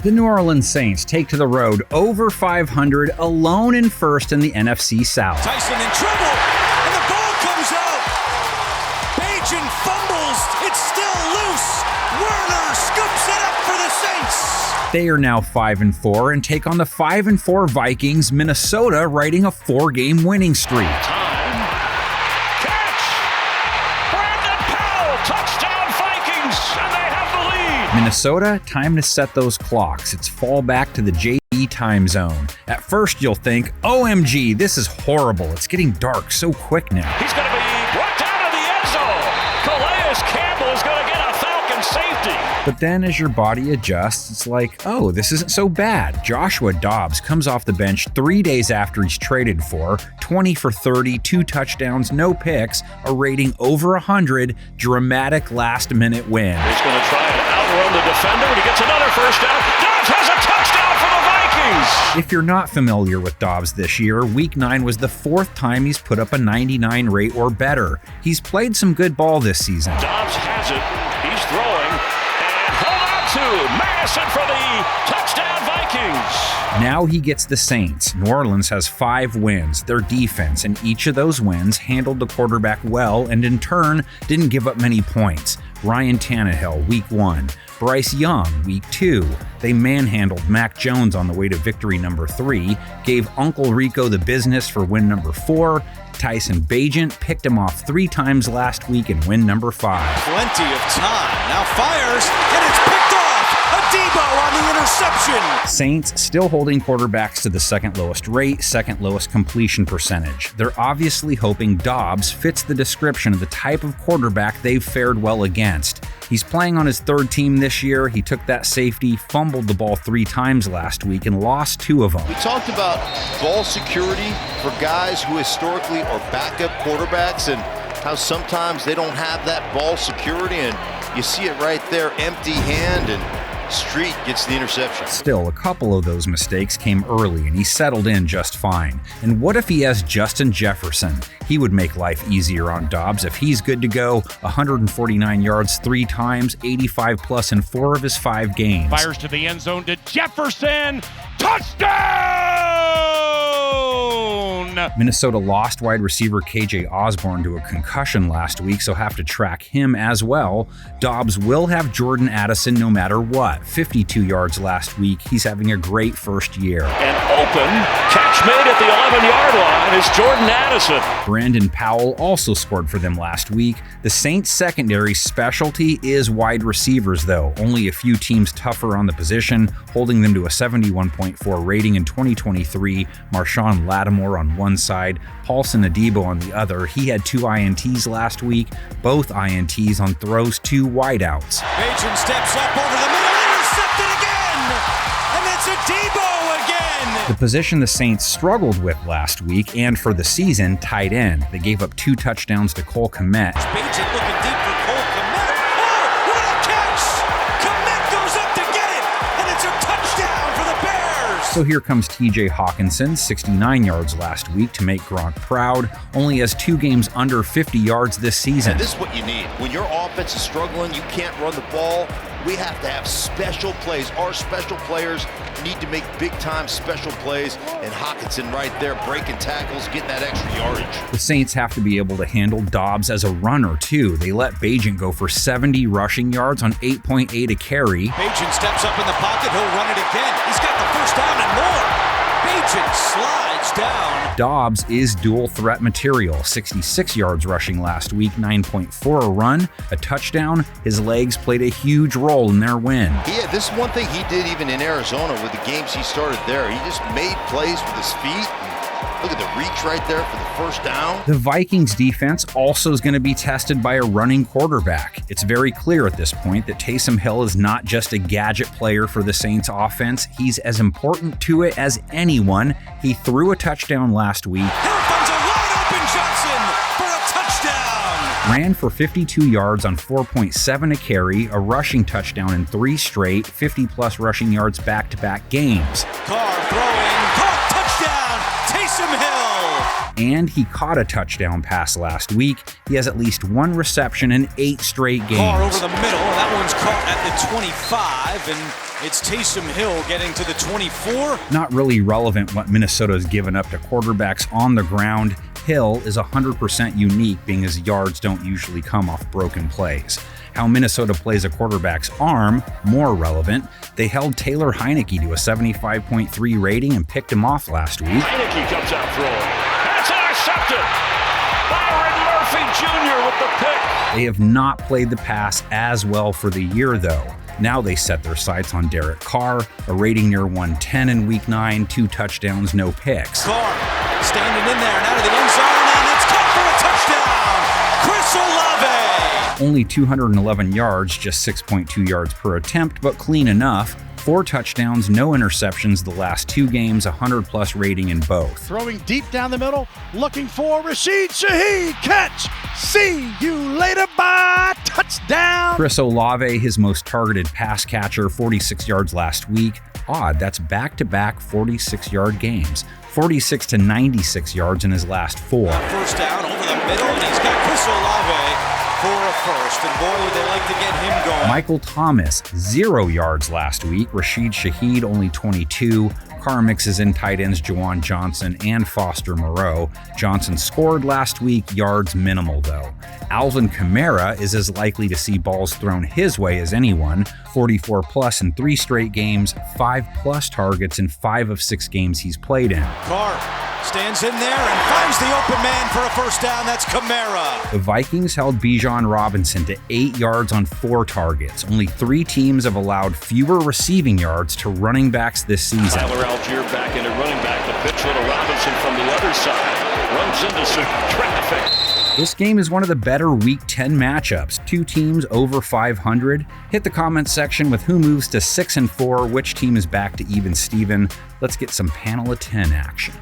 The New Orleans Saints take to the road over 500, alone in first in the NFC South. Tyson in trouble, and the ball comes out. Bajan fumbles, it's still loose. Werner scoops it up for the Saints. They are now 5-4 and take on the 5-4 Vikings, Minnesota riding a 4-game winning streak. Minnesota, time to set those clocks. It's fall back to the JB time zone. At first, you'll think, OMG, this is horrible. It's getting dark so quick now. He's going to be brought down to the end zone. Calais Campbell is going to get a Falcon safety. But then as your body adjusts, it's like, oh, this isn't so bad. Joshua Dobbs comes off the bench 3 days after he's traded for, 20 for 30, 2 touchdowns, no picks, a rating over 100, dramatic last-minute win. He's going to try to outrun the defender, and he gets another first down. Dobbs has a touchdown for the Vikings! If you're not familiar with Dobbs this year, Week 9 was the 4th time he's put up a 99 rate or better. He's played some good ball this season. Dobbs has it. He's throwing. And hold on to Madison for the touchdown Vikings. Now he gets the Saints. New Orleans has 5 wins. Their defense in each of those wins handled the quarterback well and in turn didn't give up many points. Ryan Tannehill, Week 1. Bryce Young, Week 2. They manhandled Mac Jones on the way to victory number 3, gave Uncle Rico the business for win number 4. Tyson Bagent picked him off 3 times last week in win number 5. Plenty of time. Now fires, and it's picked off. Debo on the interception. Saints still holding quarterbacks to the second lowest rate, second lowest completion percentage. They're obviously hoping Dobbs fits the description of the type of quarterback they've fared well against. He's playing on his 3rd team this year. He took that safety, fumbled the ball 3 times last week, and lost 2 of them. We talked about ball security for guys who historically are backup quarterbacks and how sometimes they don't have that ball security, and you see it right there, empty hand, and Street gets the interception. Still, a couple of those mistakes came early and he settled in just fine. And what if he has Justin Jefferson? He would make life easier on Dobbs if he's good to go. 149 yards 3 times, 85 plus in 4 of his 5 games. Fires to the end zone to Jefferson. Touchdown! Minnesota lost wide receiver KJ Osborne to a concussion last week, so have to track him as well. Dobbs will have Jordan Addison no matter what. 52 yards last week. He's having a great first year. And open, catch made at the 11-yard line is Jordan Addison. Brandon Powell also scored for them last week. The Saints secondary specialty is wide receivers though. Only a few teams tougher on the position, holding them to a 71.4 rating in 2023. Marshawn Lattimore on one side, Paulson Adebo on the other. He had 2 INTs last week, both INTs on throws to wideouts. Bajan steps up over the middle, intercepted again! And that's Adebo again! The position the Saints struggled with last week and for the season, tight end. They gave up 2 touchdowns to Cole Kmet. Bajan looking deep for Cole Kmet. Oh, what a catch! Kmet goes up to get it, and it's a touchdown for the Bears! So here comes TJ Hawkinson, 69 yards last week to make Gronk proud. Only has 2 games under 50 yards this season. And this is what you need. When your offense is struggling, you can't run the ball. We have to have special plays. Our special players need to make big-time special plays, and Hawkinson right there breaking tackles, getting that extra yardage. The Saints have to be able to handle Dobbs as a runner, too. They let Bagent go for 70 rushing yards on 8.8 a carry. Bajan steps up in the pocket. He'll run it again. He's got the first down and more. Bajan slides down. Dobbs is dual threat material. 66 yards rushing last week, 9.4 a run, a touchdown. His legs played a huge role in their win. Yeah, this is one thing he did even in Arizona with the games he started there. He just made plays with his feet. Look at the reach right there for the first down. The Vikings defense also is going to be tested by a running quarterback. It's very clear at this point that Taysom Hill is not just a gadget player for the Saints offense. He's as important to it as anyone. He threw a touchdown last week. Here comes a wide open Johnson for a touchdown. Ran for 52 yards on 4.7 a carry, a rushing touchdown in 3 straight, 50-plus rushing yards back-to-back games. Carr throwing, caught, touchdown, Taysom Hill. And he caught a touchdown pass last week. He has at least one reception in 8 straight games. Carr over the middle. That one's caught at the 25, and it's Taysom Hill getting to the 24. Not really relevant what Minnesota's given up to quarterbacks on the ground. Hill is 100% unique, being his yards don't usually come off broken plays. How Minnesota plays a quarterback's arm, more relevant. They held Taylor Heineke to a 75.3 rating and picked him off last week. Heineke comes out throwing. That's intercepted. Byron Murphy Jr. with the pick. They have not played the pass as well for the year, though. Now they set their sights on Derek Carr, a rating near 110 in Week 9, 2 touchdowns, no picks. Carr standing in there and out of the end zone, and it's caught for a touchdown. Chris Olave. Only 211 yards, just 6.2 yards per attempt, but clean enough. 4 touchdowns, no interceptions the last 2 games, 100-plus rating in both. Throwing deep down the middle, looking for Rashid Shaheed. Catch. See you later. Bye. Touchdown. Chris Olave, his most targeted pass catcher, 46 yards last week. Odd, that's back-to-back 46-yard games. 46 to 96 yards in his last 4. First down over the middle, and he's got Chris Olave for a first, and boy, would they like to get him going. Michael Thomas, 0 yards last week. Rashid Shaheed, only 22. Carr mixes in tight ends Juwan Johnson and Foster Moreau. Johnson scored last week, yards minimal though. Alvin Kamara is as likely to see balls thrown his way as anyone. 44 plus in 3 straight games, 5 plus targets in 5 of 6 games he's played in. Carr stands in there and finds the open man for a first down. That's Kamara. The Vikings held Bijan Robinson to 8 yards on 4 targets. Only 3 teams have allowed fewer receiving yards to running backs this season. Tyler Algier back into running back. The pitch to Robinson from the other side. Runs into some traffic. This game is one of the better Week 10 matchups. 2 teams over 500. Hit the comments section with who moves to 6-4, which team is back to even Steven. Let's get some panel of 10 action.